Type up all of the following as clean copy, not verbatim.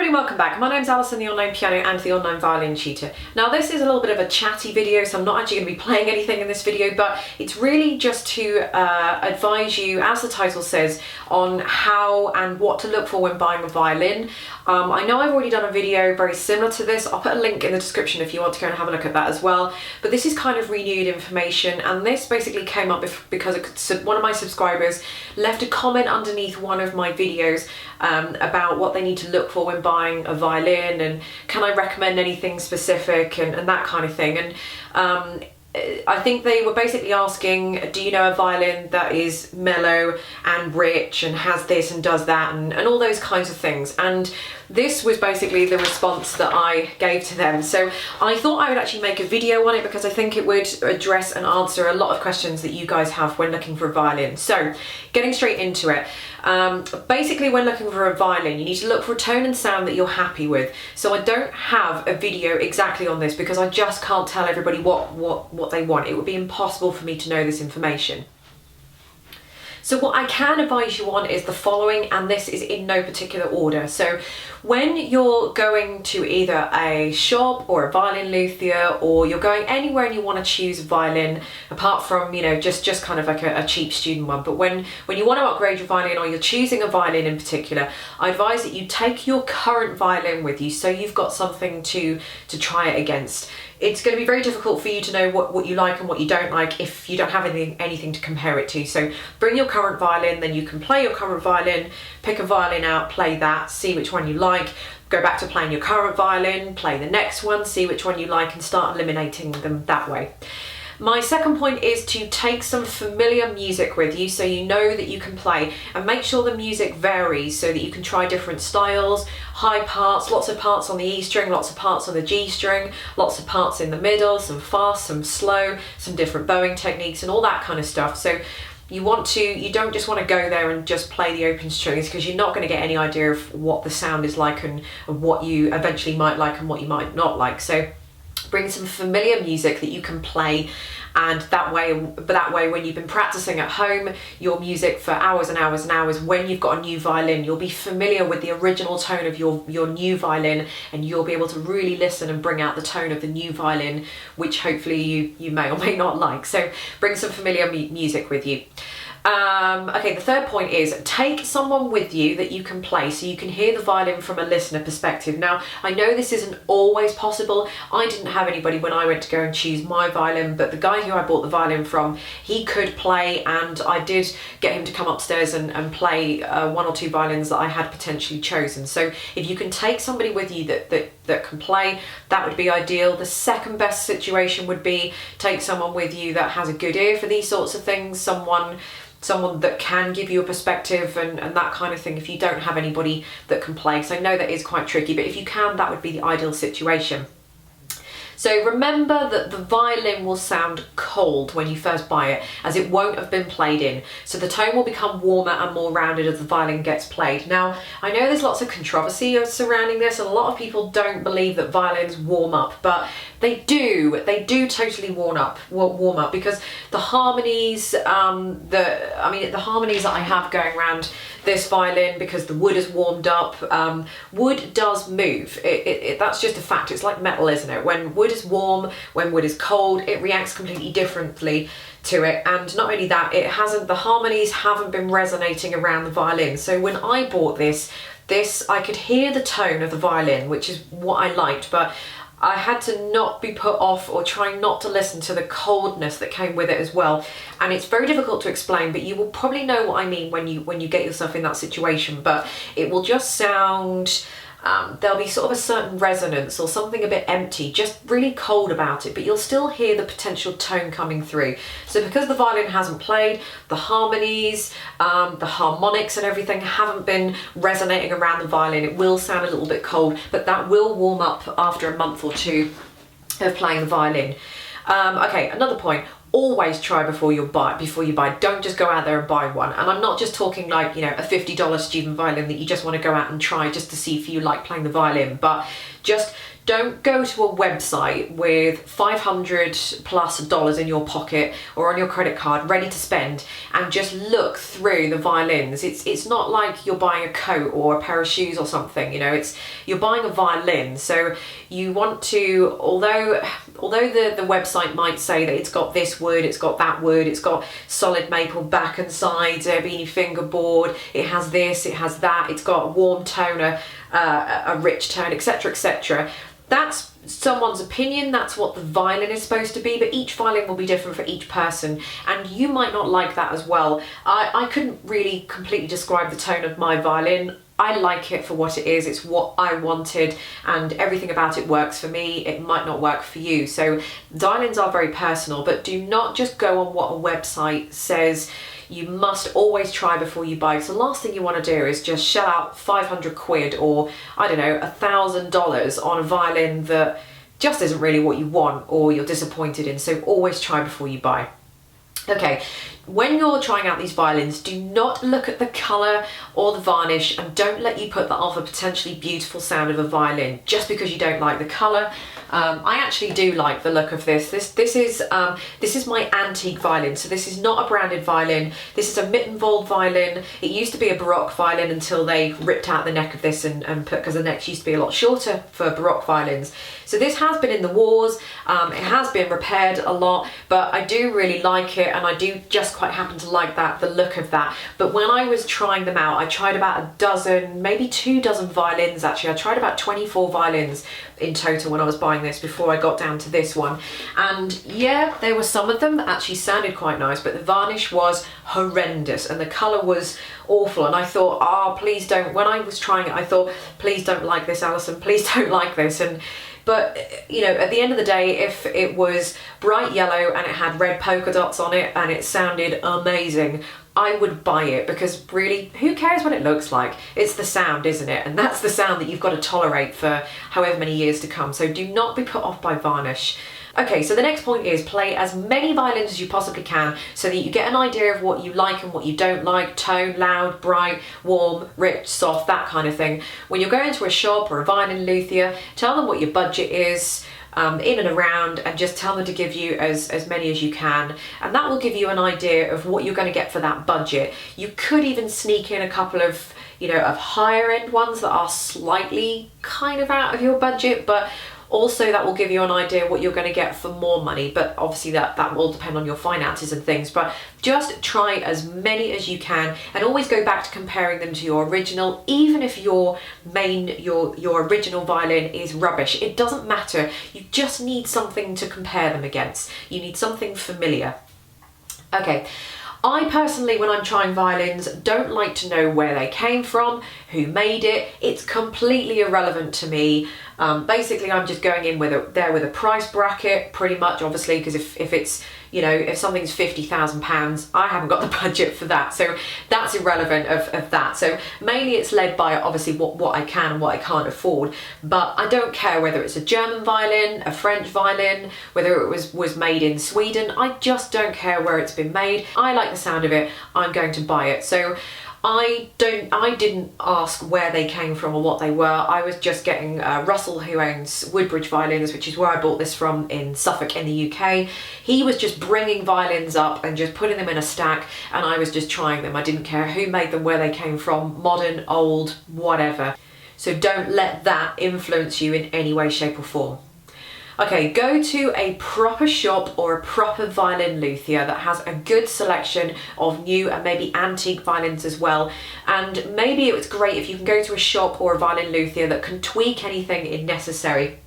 everybody, welcome back. My name's Alison, the online piano and the online violin tutor. Now this is a little bit of a chatty video, so I'm not actually going to be playing anything in this video, but it's really just to advise you, as the title says, on how and what to look for when buying a violin. I know I've already done a video very similar to this. I'll put a link in the description if you want to go and have a look at that as well. But this is kind of renewed information, and this basically came up because one of my subscribers left a comment underneath one of my videos about what they need to look for when buying a violin, and can I recommend anything specific and that kind of thing. And I think they were basically asking, do you know a violin that is mellow and rich and has this and does that and all those kinds of things. And this was basically the response that I gave to them. So I thought I would actually make a video on it because I think it would address and answer a lot of questions that you guys have when looking for a violin. So getting straight into it. Basically, when looking for a violin, you need to look for a tone and sound that you're happy with. So I don't have a video exactly on this because I just can't tell everybody what they want. It would be impossible for me to know this information. So what I can advise you on is the following, and this is in no particular order. So when you're going to either a shop or a violin luthier, or you're going anywhere and you want to choose a violin, apart from, you know, just kind of like a cheap student one, but when you want to upgrade your violin or you're choosing a violin in particular, I advise that you take your current violin with you so you've got something to try it against. It's going to be very difficult for you to know what you like and what you don't like if you don't have anything to compare it to. So bring your current violin, then you can play your current violin, pick a violin out, play that, see which one you like, go back to playing your current violin, play the next one, see which one you like, and start eliminating them that way. My second point is to take some familiar music with you so you know that you can play, and make sure the music varies so that you can try different styles, high parts, lots of parts on the E string, lots of parts on the G string, lots of parts in the middle, some fast, some slow, some different bowing techniques and all that kind of stuff. So you don't just want to go there and just play the open strings, because you're not going to get any idea of what the sound is like and what you eventually might like and what you might not like. So bring some familiar music that you can play, and that way when you've been practicing at home your music for hours and hours and hours, when you've got a new violin, you'll be familiar with the original tone of your new violin, and you'll be able to really listen and bring out the tone of the new violin, which hopefully you may or may not like. So bring some familiar music with you. Okay, the third point is take someone with you that you can play so you can hear the violin from a listener perspective. Now, I know this isn't always possible. I didn't have anybody when I went to go and choose my violin, but the guy who I bought the violin from, he could play, and I did get him to come upstairs and play one or two violins that I had potentially chosen. So if you can take somebody with you that can play, that would be ideal. The second best situation would be take someone with you that has a good ear for these sorts of things, someone that can give you a perspective and that kind of thing, if you don't have anybody that can play. So I know that is quite tricky, but if you can, that would be the ideal situation. So remember that the violin will sound cold when you first buy it, as it won't have been played in. So the tone will become warmer and more rounded as the violin gets played. Now, I know there's lots of controversy surrounding this, and a lot of people don't believe that violins warm up, but they do totally warm up, because the harmonies, the harmonies that I have going around this violin, because the wood is warmed up, wood does move. That's just a fact. It's like metal, isn't it? When wood is warm, when wood is cold, it reacts completely differently to it. And not only that, the harmonies haven't been resonating around the violin. So when I bought this I could hear the tone of the violin, which is what I liked, but I had to not be put off or try not to listen to the coldness that came with it as well. And it's very difficult to explain, but you will probably know what I mean when you get yourself in that situation. But it will just sound, there'll be sort of a certain resonance or something a bit empty, just really cold about it, but you'll still hear the potential tone coming through. So because the violin hasn't played, the harmonies, the harmonics and everything haven't been resonating around the violin, it will sound a little bit cold, but that will warm up after a month or two of playing the violin. Okay, another point. Always try before you buy. Don't just go out there and buy one. And I'm not just talking like, you know, a $50 student violin that you just want to go out and try just to see if you like playing the violin, but just Don't go to a website with $500+ in your pocket or on your credit card ready to spend and just look through the violins. It's not like you're buying a coat or a pair of shoes or something, you know, you're buying a violin. So you want to, although the website might say that it's got this wood, it's got that wood, it's got solid maple back and sides, ebony fingerboard, it has this, it has that, it's got a warm tone, a rich tone, etc, etc. That's someone's opinion, that's what the violin is supposed to be, but each violin will be different for each person, and you might not like that as well. I couldn't really completely describe the tone of my violin. I like it for what it is, it's what I wanted, and everything about it works for me. It might not work for you. So violins are very personal, but do not just go on what a website says. You must always try before you buy. So the last thing you want to do is just shell out 500 quid or, I don't know, $1,000 on a violin that just isn't really what you want or you're disappointed in. So always try before you buy. Okay, when you're trying out these violins, do not look at the colour or the varnish, and don't let you put that off a potentially beautiful sound of a violin just because you don't like the colour. I actually do like the look of this. This is my antique violin, so this is not a branded violin. This is a Mittenwald violin. It used to be a Baroque violin until they ripped out the neck of this and put, because the necks used to be a lot shorter for Baroque violins. So this has been in the wars, it has been repaired a lot, but I do really like it, and I do just quite happen to like the look of that. But when I was trying them out, I tried about a dozen, maybe 2 dozen violins actually. I tried about 24 violins in total when I was buying this before I got down to this one. And yeah, there were some of them that actually sounded quite nice, but the varnish was horrendous and the colour was awful. And I thought, oh, please don't, when I was trying it, I thought, please don't like this, Alison, please don't like this. But, you know, at the end of the day, if it was bright yellow and it had red polka dots on it and it sounded amazing, I would buy it, because really, who cares what it looks like? It's the sound, isn't it? And that's the sound that you've got to tolerate for however many years to come. So do not be put off by varnish. Okay, so the next point is play as many violins as you possibly can so that you get an idea of what you like and what you don't like, tone, loud, bright, warm, rich, soft, that kind of thing. When you're going to a shop or a violin luthier, tell them what your budget is, in and around, and just tell them to give you as many as you can, and that will give you an idea of what you're going to get for that budget. You could even sneak in a couple of, you know, of higher end ones that are slightly kind of out of your budget, but also that will give you an idea what you're going to get for more money. But obviously that will depend on your finances and things. But just try as many as you can, and always go back to comparing them to your original. Even if your original violin is rubbish, it doesn't matter. You just need something to compare them against. You need something familiar. Okay. I personally, when I'm trying violins, don't like to know where they came from, who made it. It's completely irrelevant to me. Basically, I'm just going in with a price bracket, pretty much, obviously, because if it's, you know, if something's £50,000, I haven't got the budget for that. So that's irrelevant of that. So mainly it's led by obviously what I can and what I can't afford. But I don't care whether it's a German violin, a French violin, whether it was made in Sweden. I just don't care where it's been made. I like the sound of it. I'm going to buy it. So I didn't ask where they came from or what they were. I was just getting Russell, who owns Woodbridge Violins, which is where I bought this from in Suffolk in the UK. He was just bringing violins up and just putting them in a stack, and I was just trying them. I didn't care who made them, where they came from, modern, old, whatever. So don't let that influence you in any way, shape or form. Okay, go to a proper shop or a proper violin luthier that has a good selection of new and maybe antique violins as well. And maybe it's great if you can go to a shop or a violin luthier that can tweak anything if necessary.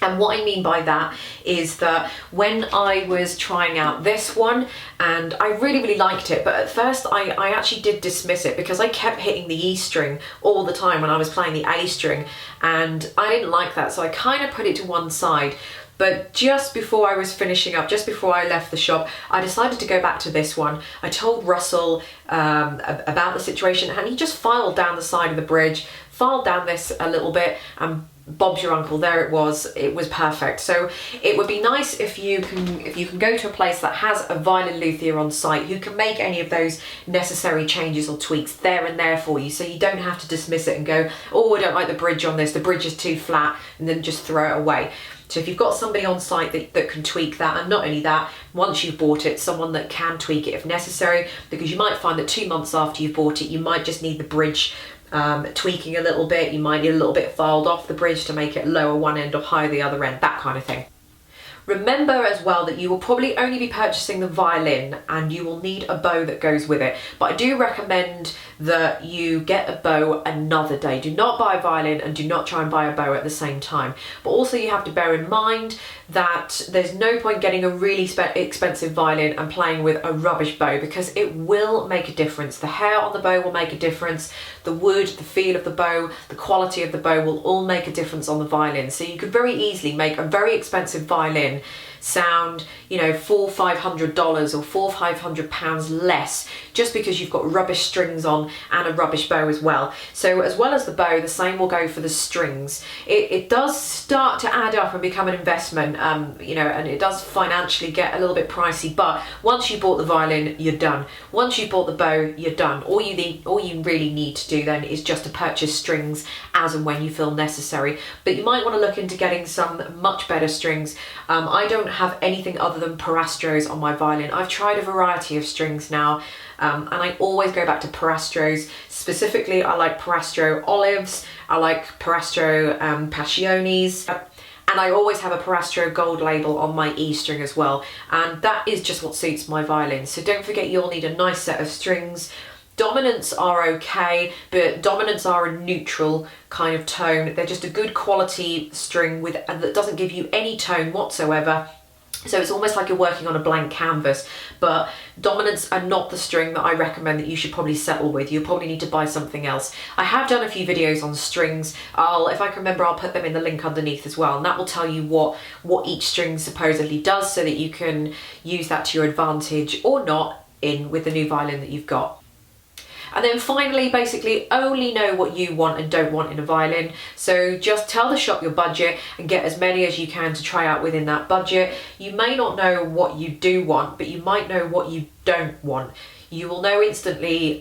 And what I mean by that is that when I was trying out this one, and I really liked it, but at first I actually did dismiss it because I kept hitting the E string all the time when I was playing the A string, and I didn't like that, so I kind of put it to one side. But just before I was finishing up, just before I left the shop, I decided to go back to this one. I told Russell about the situation, and he just filed down the side of the bridge, filed down this a little bit, and Bob's your uncle, there it was perfect. So it would be nice if you can go to a place that has a violin luthier on site who can make any of those necessary changes or tweaks there and there for you, so you don't have to dismiss it and go, oh, I don't like the bridge on this, the bridge is too flat, and then just throw it away. So if you've got somebody on site that can tweak that, and not only that, once you've bought it, someone that can tweak it if necessary, because you might find that 2 months after you've bought it, you might just need the bridge tweaking a little bit, you might need a little bit filed off the bridge to make it lower one end or higher the other end, that kind of thing. Remember as well that you will probably only be purchasing the violin, and you will need a bow that goes with it. But I do recommend that you get a bow another day. Do not buy a violin and do not try and buy a bow at the same time. But also you have to bear in mind that there's no point getting a really expensive violin and playing with a rubbish bow, because it will make a difference. The hair on the bow will make a difference. The wood, the feel of the bow, the quality of the bow will all make a difference on the violin. So you could very easily make a very expensive violin sound, you know, $400-500 or £400-500 less, just because you've got rubbish strings on and a rubbish bow as well. So as well as the bow, the same will go for the strings. It does start to add up and become an investment, you know, and it does financially get a little bit pricey, but once you bought the violin, you're done. Once you bought the bow, you're done. All you really need to do then is just to purchase strings as and when you feel necessary. But you might want to look into getting some much better strings. I don't have anything other than Parastros on my violin. I've tried a variety of strings now, and I always go back to Parastros. Specifically, I like Parastro Olives, I like Parastro Passiones, and I always have a Parastro gold label on my E string as well, and that is just what suits my violin. So don't forget, you'll need a nice set of strings. Dominants are okay, but dominants are a neutral kind of tone. They're just a good quality string that doesn't give you any tone whatsoever. So it's almost like you're working on a blank canvas, but dominants are not the string that I recommend that you should probably settle with. You'll probably need to buy something else. I have done a few videos on strings. If I can remember, I'll put them in the link underneath as well, and that will tell you what each string supposedly does, so that you can use that to your advantage or not with the new violin that you've got. And then finally, basically, only know what you want and don't want in a violin. So just tell the shop your budget and get as many as you can to try out within that budget. You may not know what you do want, but you might know what you don't want. You will know instantly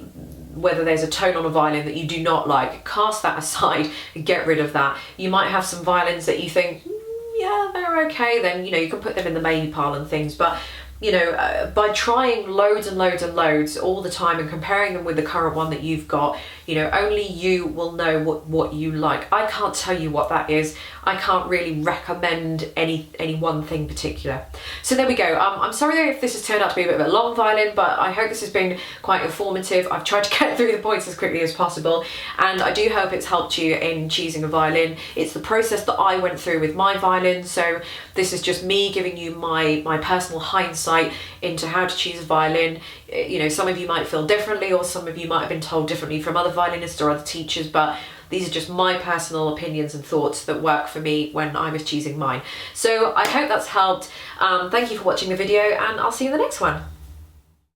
whether there's a tone on a violin that you do not like. Cast that aside and get rid of that. You might have some violins that you think, yeah, they're okay, then, you know, you can put them in the maybe pile and things, but you know, by trying loads and loads and loads all the time and comparing them with the current one that you've got, you know, only you will know what you like. I can't tell you what that is. I can't really recommend any one thing particular. So there we go. I'm sorry if this has turned out to be a bit of a long violin, but I hope this has been quite informative. I've tried to get through the points as quickly as possible, and I do hope it's helped you in choosing a violin. It's the process that I went through with my violin, so this is just me giving you my personal hindsight into how to choose a violin. You know, some of you might feel differently, or some of you might have been told differently from other violinists or other teachers, but these are just my personal opinions and thoughts that work for me when I was choosing mine. So I hope that's helped. Thank you for watching the video, and I'll see you in the next one.